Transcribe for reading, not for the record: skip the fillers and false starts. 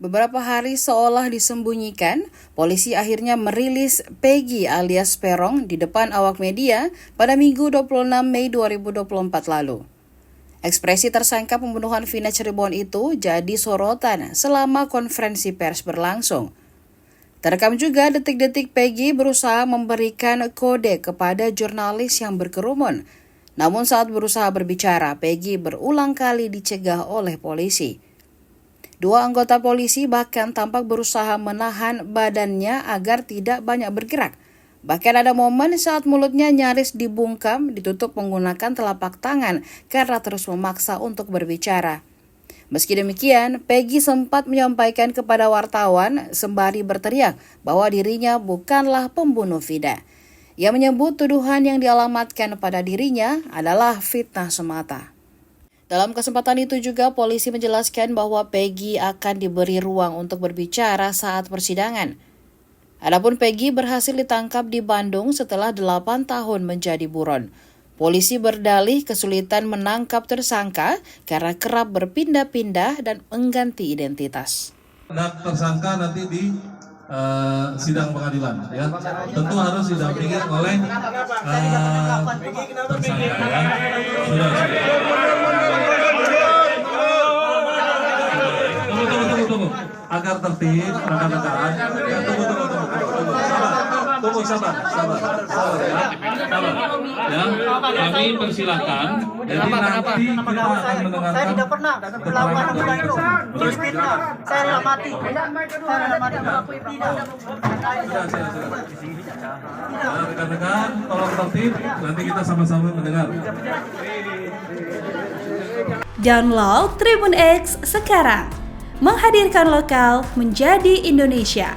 Beberapa hari seolah disembunyikan, polisi akhirnya merilis Peggy alias Peron di depan awak media pada Minggu 26 Mei 2024 lalu. Ekspresi tersangka pembunuhan Vina Cirebon itu jadi sorotan selama konferensi pers berlangsung. Terekam juga detik-detik Peggy berusaha memberikan kode kepada jurnalis yang berkerumun. Namun saat berusaha berbicara, Peggy berulang kali dicegah oleh polisi. Dua anggota polisi bahkan tampak berusaha menahan badannya agar tidak banyak bergerak. Bahkan ada momen saat mulutnya nyaris dibungkam ditutup menggunakan telapak tangan karena terus memaksa untuk berbicara. Meski demikian, Peggy sempat menyampaikan kepada wartawan sembari berteriak bahwa dirinya bukanlah pembunuh Vina. Ia menyebut tuduhan yang dialamatkan pada dirinya adalah fitnah semata. Dalam kesempatan itu juga polisi menjelaskan bahwa Peggy akan diberi ruang untuk berbicara saat persidangan. Adapun Peggy berhasil ditangkap di Bandung setelah 8 tahun menjadi buron. Polisi berdalih kesulitan menangkap tersangka karena kerap berpindah-pindah dan mengganti identitas. Tersangka nanti di sidang pengadilan, ya tentu harus didampingi oleh tersangka. Sudah. Tunggu. Agar tertib, rekan-rekan. Tunggu, sabar. Ya, kami persilakan. Jadi nanti kita akan mendengarkan. Saya tidak pernah melakukan apa itu. Terus fitnah. Saya tidak mati. Mengakui tidak. Rekan-rekan, tolong tertib. Nanti kita sama-sama mendengar. Download Tribun X sekarang. Menghadirkan lokal menjadi Indonesia.